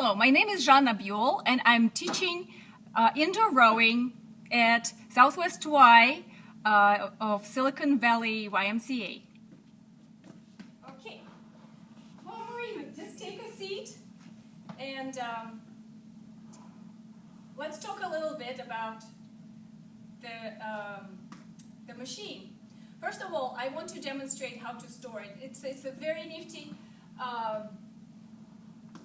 Hello, my name is Zhanna Buell, and I'm teaching indoor rowing at Southwest Y of Silicon Valley YMCA. Okay, Maureen, just take a seat and let's talk a little bit about the machine. First of all, I want to demonstrate how to store it. It's a very nifty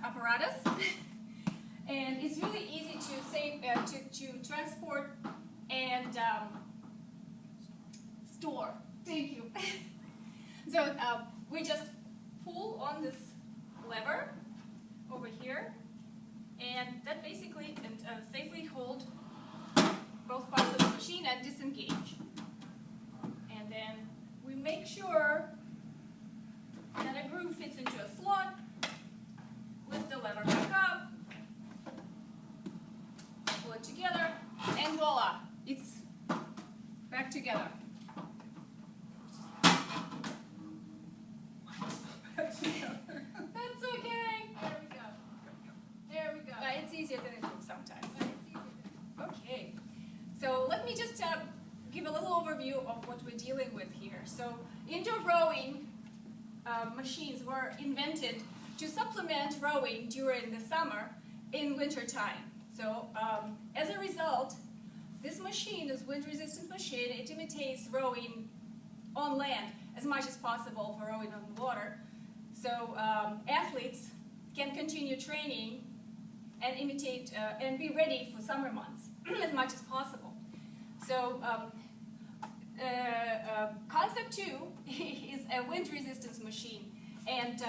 apparatus, and it's really easy to transport and store. Thank you. So we just pull on this lever over here, and that basically can safely hold both parts of the machine and disengage. And then we make sure that a groove fits into a slot. Lift the lever back up, pull it together, and voila, it's back together. That's okay. There we go. There we go. It's easier than it looks sometimes. Okay. So let me just give a little overview of what we're dealing with here. So indoor rowing machines were invented to supplement rowing during the summer in winter time. So as a result, this machine, this wind-resistant machine, it imitates rowing on land as much as possible for rowing on the water. So athletes can continue training and imitate and be ready for summer months as much as possible. So Concept2 is a wind resistance machine, and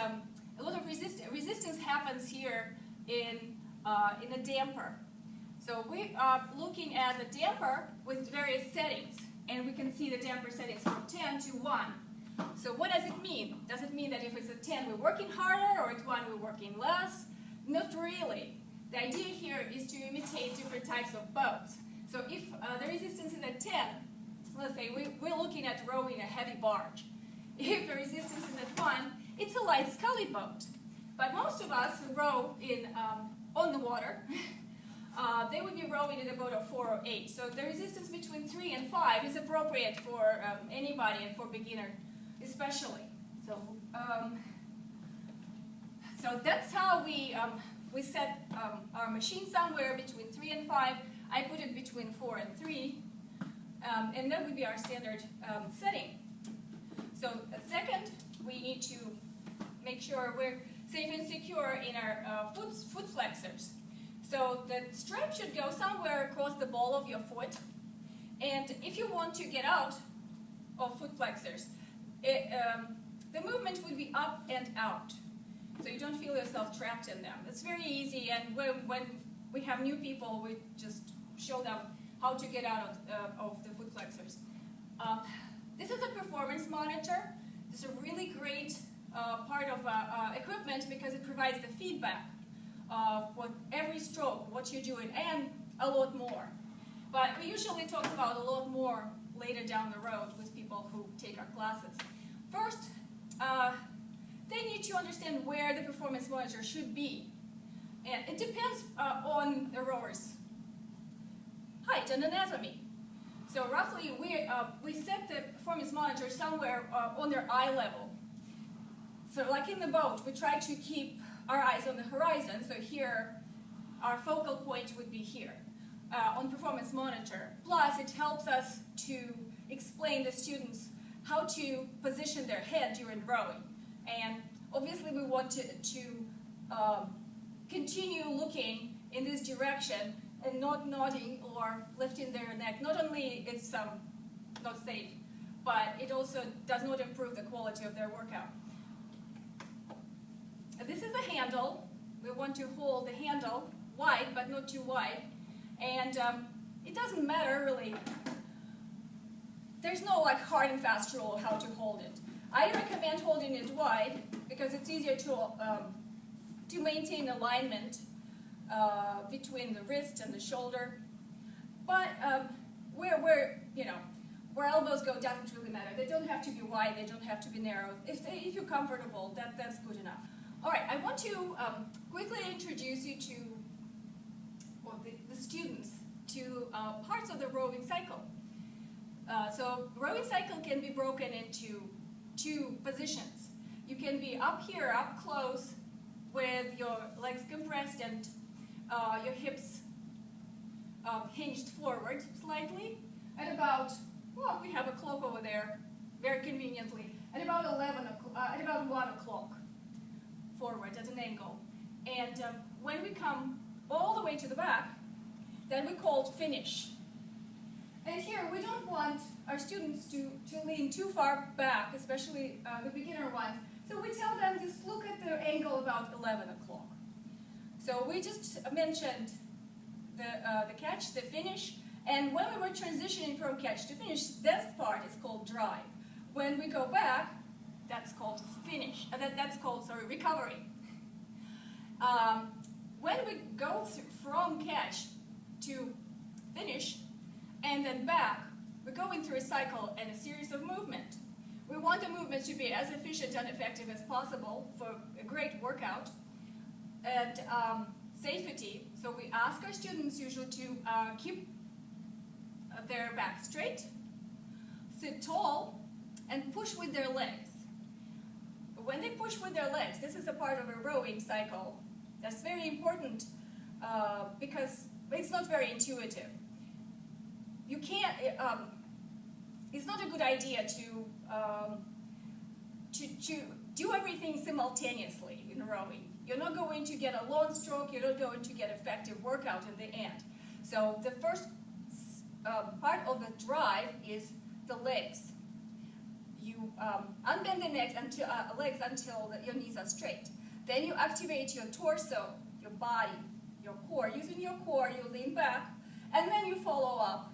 a lot of resistance happens here in a damper. So we are looking at the damper with various settings, and we can see the damper settings from 10 to 1. So what does it mean? Does it mean that if it's a 10 we're working harder, or at 1 we're working less? Not really. The idea here is to imitate different types of boats. So if the resistance is at 10, let's say we're looking at rowing a heavy barge. If the resistance is at 1, it's a light scully boat. But most of us who row on the water, they would be rowing in a boat of 4 or 8. So the resistance between 3 and 5 is appropriate for anybody, and for beginner especially. So, so that's how we set our machine somewhere between 3 and 5. I put it between 4 and 3, and that would be our standard setting. So second, we need to make sure we're safe and secure in our foot flexors. So the strap should go somewhere across the ball of your foot, and if you want to get out of foot flexors, the movement would be up and out, so you don't feel yourself trapped in them. It's very easy, and when we have new people, we just show them how to get out of the foot flexors. This is a performance monitor. This is a really great part of equipment because it provides the feedback for every stroke, what you're doing, and a lot more. But we usually talk about a lot more later down the road with people who take our classes. First, they need to understand where the performance monitor should be. And it depends on the rower's height and anatomy. So roughly, we set the performance monitor somewhere on their eye level. So like in the boat, we try to keep our eyes on the horizon. So here, our focal point would be here on performance monitor. Plus, it helps us to explain to students how to position their head during rowing. And obviously, we want to continue looking in this direction and not nodding or lifting their neck. Not only it's not safe, but it also does not improve the quality of their workout. This is a handle. We want to hold the handle wide, but not too wide. And it doesn't matter really. There's no like hard and fast rule of how to hold it. I recommend holding it wide because it's easier to maintain alignment between the wrist and the shoulder. But where elbows go doesn't really matter. They don't have to be wide. They don't have to be narrow. If you're comfortable, that's good enough. All right, I want to quickly introduce you to, or the students, to parts of the rowing cycle. So rowing cycle can be broken into two positions. You can be up here, up close, with your legs compressed and your hips hinged forward slightly, at about, well, we have a clock over there, very conveniently, at about 1 o'clock forward at an angle. And when we come all the way to the back, then we call it finish. And here we don't want our students to lean too far back, especially the beginner ones. So we tell them just look at the angle about 11 o'clock. So we just mentioned the catch, the finish, and when we were transitioning from catch to finish, this part is called drive. When we go back, that's called finish. That's called, sorry, recovery. When we go from catch to finish and then back, we're going through a cycle and a series of movement. We want the movement to be as efficient and effective as possible for a great workout. And safety, so we ask our students usually to keep their back straight, sit tall, and push with their legs. When they push with their legs, this is a part of a rowing cycle that's very important because it's not very intuitive. You can't, it's not a good idea to do everything simultaneously in rowing. You're not going to get a long stroke, you're not going to get effective workout in the end. So the first part of the drive is the legs. You unbend the legs until your knees are straight. Then you activate your torso, your body, your core. Using your core, you lean back, and then you follow up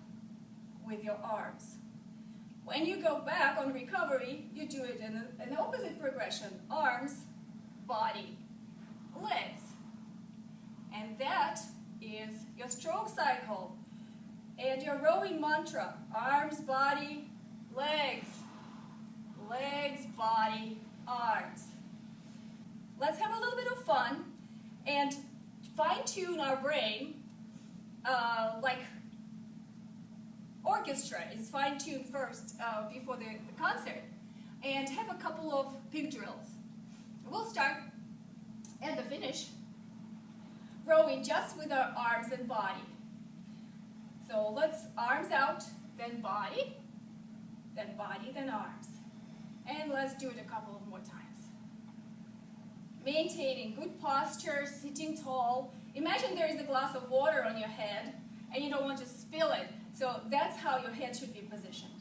with your arms. When you go back on recovery, you do it in an opposite progression. Arms, body, legs. And that is your stroke cycle. And your rowing mantra, arms, body, legs. Legs, body, arms. Let's have a little bit of fun and fine-tune our brain like orchestra is fine-tuned first before the concert, and have a couple of pig drills. We'll start at the finish, rowing just with our arms and body. So let's arms out, then body, then arms. And let's do it a couple of more times. Maintaining good posture, sitting tall. Imagine there is a glass of water on your head and you don't want to spill it. So that's how your head should be positioned.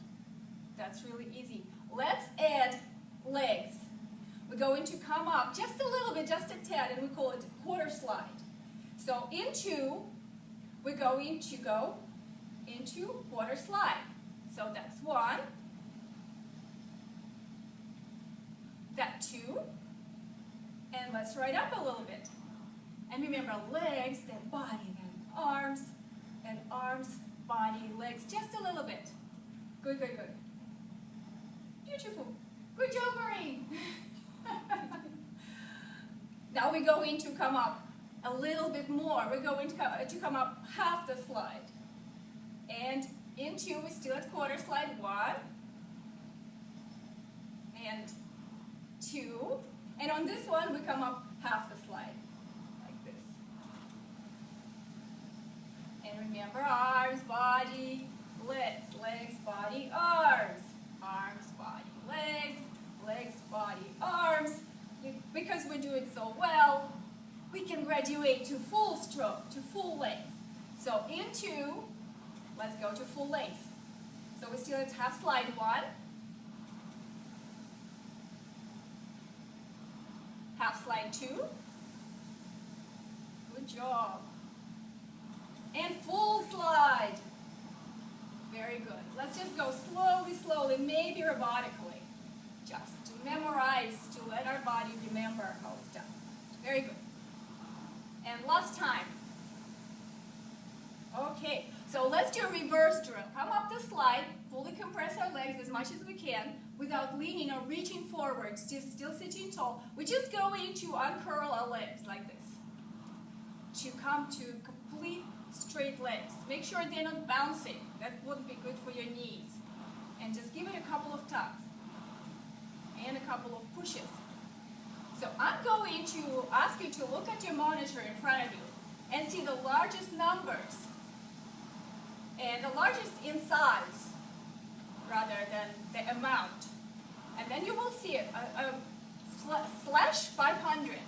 That's really easy. Let's add legs. We're going to come up just a little bit, just a tad, and we call it quarter slide. So we're going to go into quarter slide. So that's 1, that 2, and let's right up a little bit. And remember, legs, then body, then arms, and arms, body, legs, just a little bit. Good, good, good. Beautiful. Good job, Maureen. Now we're going to come up a little bit more. We're going to come up half the slide. And into, we're still at quarter slide. 1, and 2. And on this one, we come up half the slide, like this. And remember, arms, body, legs, legs, body, arms. Arms, body, legs, legs, body, arms. Because we do it so well, we can graduate to full stroke, to full length. So into, let's go to full length. So we're still at half slide. 1. Half slide 2. Good job. And full slide. Very good. Let's just go slowly, slowly, maybe robotically. Just to memorize, to let our body remember how it's done. Very good. And last time. Okay, so let's do a reverse drill. Come up the slide, fully compress our legs as much as we can. without leaning or reaching forward, still sitting tall. We're just going to uncurl our legs like this to come to complete straight legs. Make sure they're not bouncing. That wouldn't be good for your knees. And just give it a couple of tugs and a couple of pushes. So I'm going to ask you to look at your monitor in front of you and see the largest numbers and the largest in size rather than the amount. And then you will see a slash 500.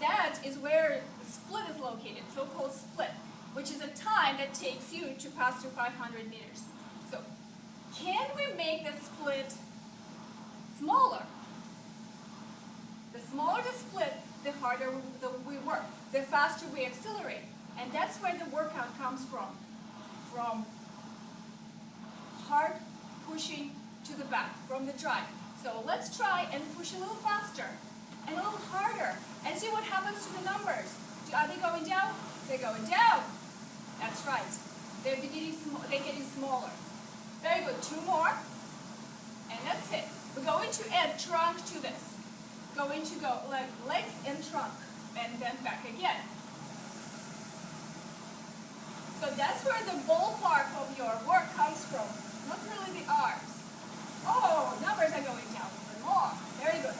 That is where the split is located, so-called split, which is a time that takes you to pass through 500 meters. So can we make the split smaller? The smaller the split, the harder we work, the faster we accelerate. And that's where the workout comes from hard pushing to the back, from the drive. So let's try and push a little faster and a little harder and see what happens to the numbers. Are they going down? They're going down. That's right. They're getting smaller. Very good. 2 more. And that's it. We're going to add trunk to this. Going to go legs and trunk, and then back again. So that's where the ballpark of your work comes from, not really the arms. Oh, numbers are going down even more. Very good.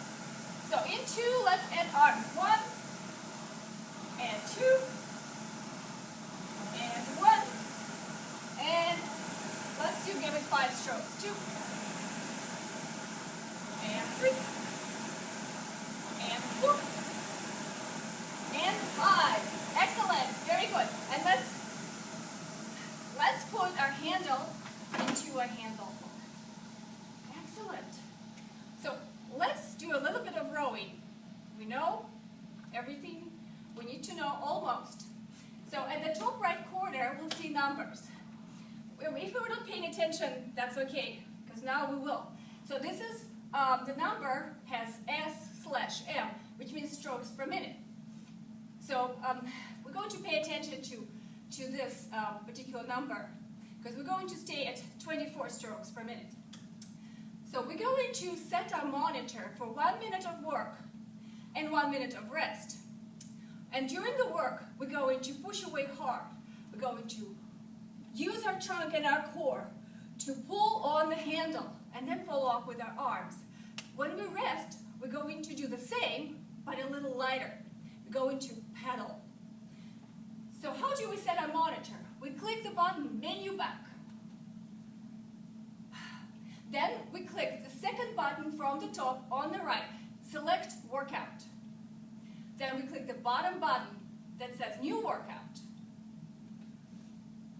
So in 2, let's add arms. 1 and 2 and 1, and let's give it 5 strokes. 2 and 3. And 4 and 5. Excellent. Very good. And let's put our handle into a handle. Excellent. So let's do a little bit of rowing. We know everything we need to know almost. So at the top right corner, we'll see numbers. If we're not paying attention, that's okay, because now we will. So this is the number has S/M, which means strokes per minute. So we're going to pay attention to this particular number, because we're going to stay at 24 strokes per minute. So we're going to set our monitor for 1 minute of work and 1 minute of rest. And during the work, we're going to push away hard. We're going to use our trunk and our core to pull on the handle and then follow up with our arms. When we rest, we're going to do the same, but a little lighter. We're going to pedal. So how do we set our monitor? We click the button, menu back. Then we click the second button from the top on the right, select workout. Then we click the bottom button that says new workout.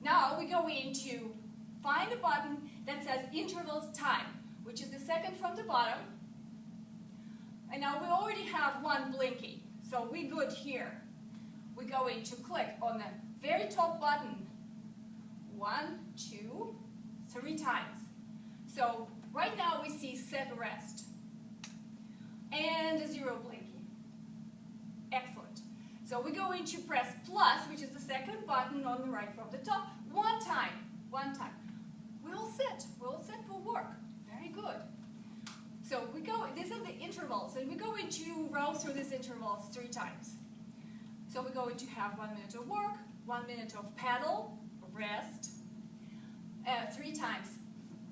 Now we go into find a button that says intervals time, which is the second from the bottom. And now we already have one blinking, so we're good here. We're going to click on the very top button 1, 2, 3 times. So right now we see set rest and a 0 blinking. Excellent. So we're going to press plus, which is the second button on the right from the top, 1 time. 1 time. We're all set for work. Very good. So we go, these are the intervals, and we're going to row through these intervals 3 times. So we're going to have 1 minute of work, 1 minute of paddle, rest, 3 times.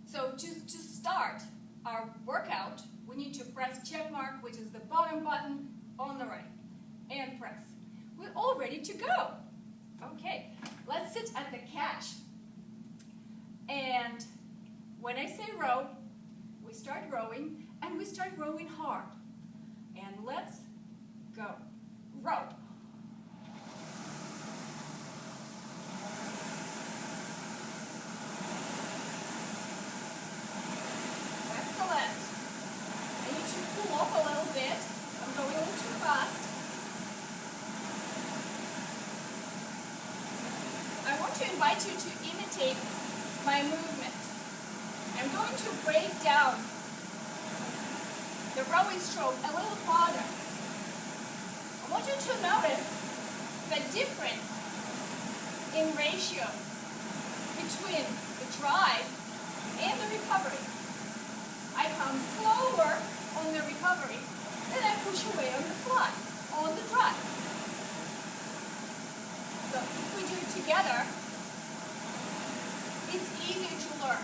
So to start our workout, we need to press check mark, which is the bottom button on the right, and press. We're all ready to go. Okay, let's sit at the catch. And when I say row, we start rowing, and we start rowing hard. And let's go. Row. Excellent. I need to pull off a little bit. I'm going a little too fast. I want to invite you to imitate my movement. I'm going to break down the rowing stroke a little farther. I want you to notice the difference in ratio between the drive and the recovery. I become slower on the recovery, then I push away on the fly, on the drive. So if we do it together, it's easier to learn.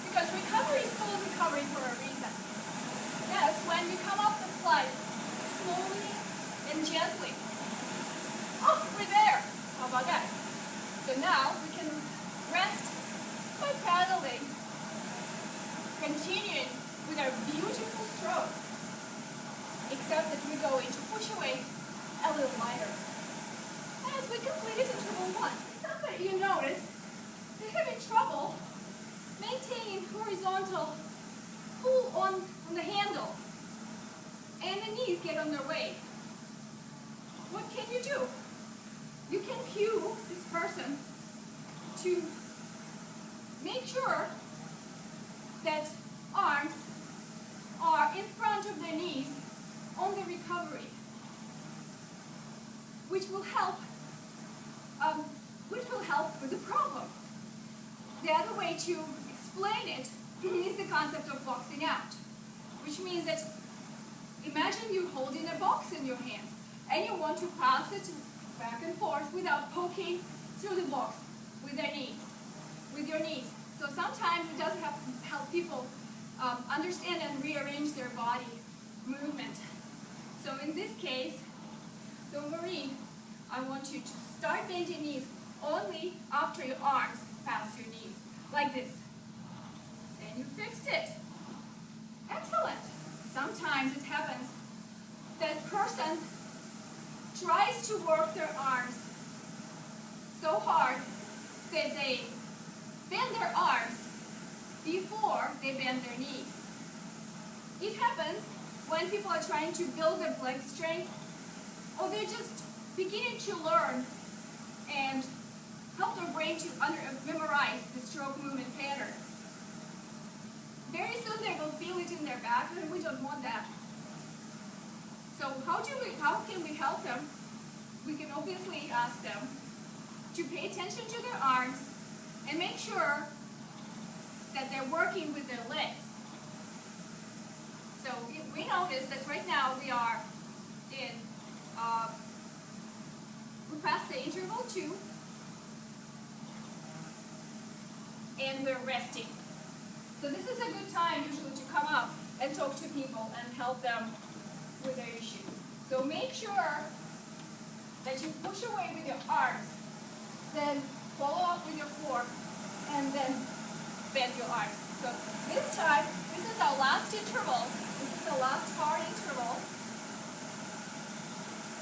Because recovery is called recovery for a reason. Yes, when we come off the flight, slowly and gently. Oh, we're there. How about that? So now we can rest by paddling, continuing with our beautiful stroke, except that we're going to push away a little lighter. As we completed interval 1, somebody you notice they're having trouble maintaining horizontal pull on the handle, and the knees get on their way. What can you do? You can cue this person to make sure that arms are in front of their knees on the recovery, which will help with the problem. The other way to explain it is the concept of boxing out, which means that imagine you holding a box in your hands and you want to pass it back and forth without poking through the box with your knees. So sometimes it does help people understand and rearrange their body movement. So in this case, don't worry, I want you to start bending knees only after your arms pass your knees, like this. Then you fixed it. Excellent. Sometimes it happens that person tries to work their arms so hard that they bend their arms before they bend their knees. It happens when people are trying to build their leg strength, or they're just beginning to learn and help their brain to memorize the stroke movement pattern. Very soon they will feel it in their back, and we don't want that. So how can we help them? We can obviously ask them to pay attention to their arms and make sure that they're working with their legs. So we notice that right now we are in, we passed the interval 2, and we're resting. So this is a good time usually to come up and talk to people and help them with their issues. So make sure that you push away with your arms, then follow up with your fork, and then bend your arms. So this time, this is our last interval. This is the last hard interval.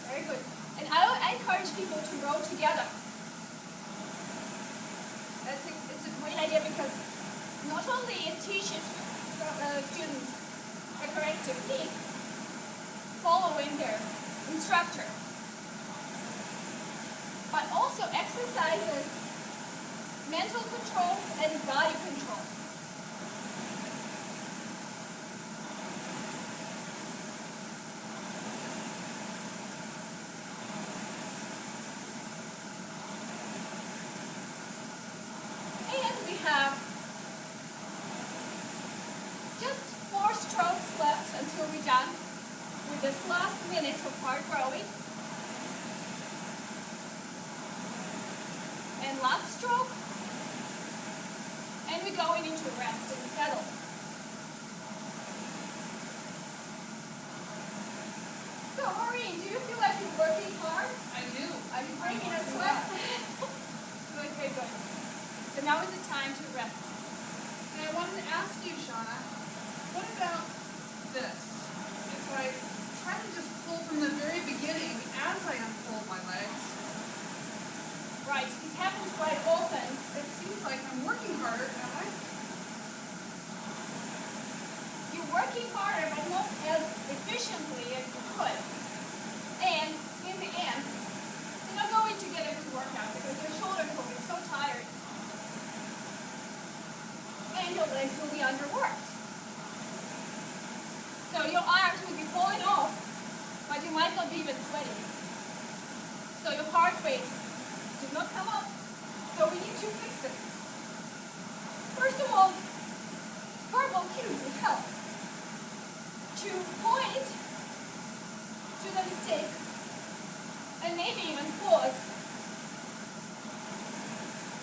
Very good. And I encourage people to row together. It's a great idea because not only it teaches students the correct technique, following their instructor, but also exercises mental control and body control. And we have just 4 strokes left until we're done with this last minute of hard rowing. And last stroke, and we're going into rest and pedal. So Maureen, do you feel like you're working hard? I do. Are you breaking a sweat? Good, good, good. So now is the time to rest. And I wanted to ask you, Zhanna, what about this? If I try to just pull from the very beginning as I unfold my legs. Right, it happens quite often. It seems like I'm working harder, am I? You're working harder, but not as efficiently as you could. And in the end, you're not going to get a good workout because your shoulder will be so tired. And your legs will be underworked. So your arms will be falling off, but you might not be even sweating. So your heart rate did not come up, so we need to fix it. First of all, help to point to the mistake and maybe even pause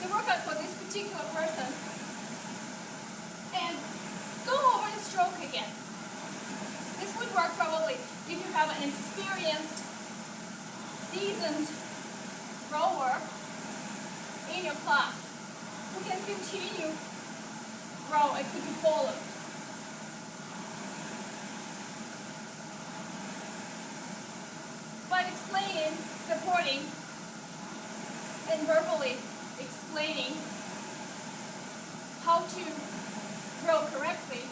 the workout for this particular person and go over the stroke again. This would work probably if you have an experienced, seasoned rower in your class who can continue row and could be followed. By explaining, supporting, and verbally explaining how to row correctly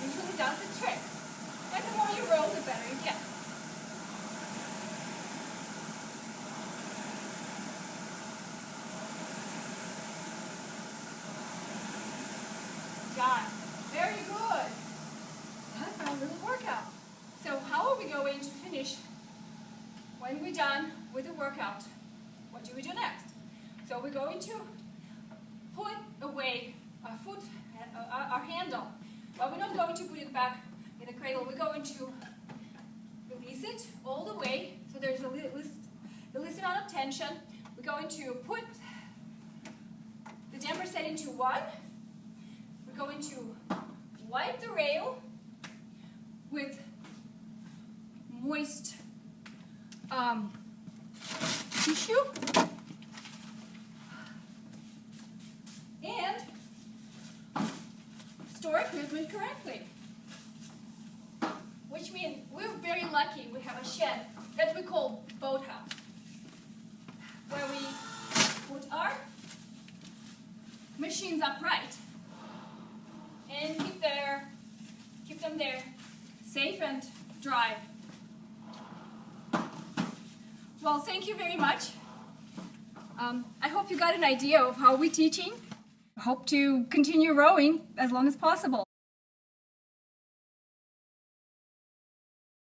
usually does the trick. And the more you row, the better you get. Got it. Very good. That's our little workout. So how are we going to finish when we're done with the workout? What do we do next? So we're going to put away our foot, our handle. But we're not going to put it back in the cradle. We're going to release it all the way. So there's the least amount of tension. We're going to put the damper setting to 1. We're going to wipe the rail with moist tissue and store equipment correctly. Which means we're very lucky we have a shed that we call boathouse, where we put our machines upright and keep them there safe and dry. Well, thank you very much. I hope you got an idea of how we're teaching. Hope to continue rowing as long as possible.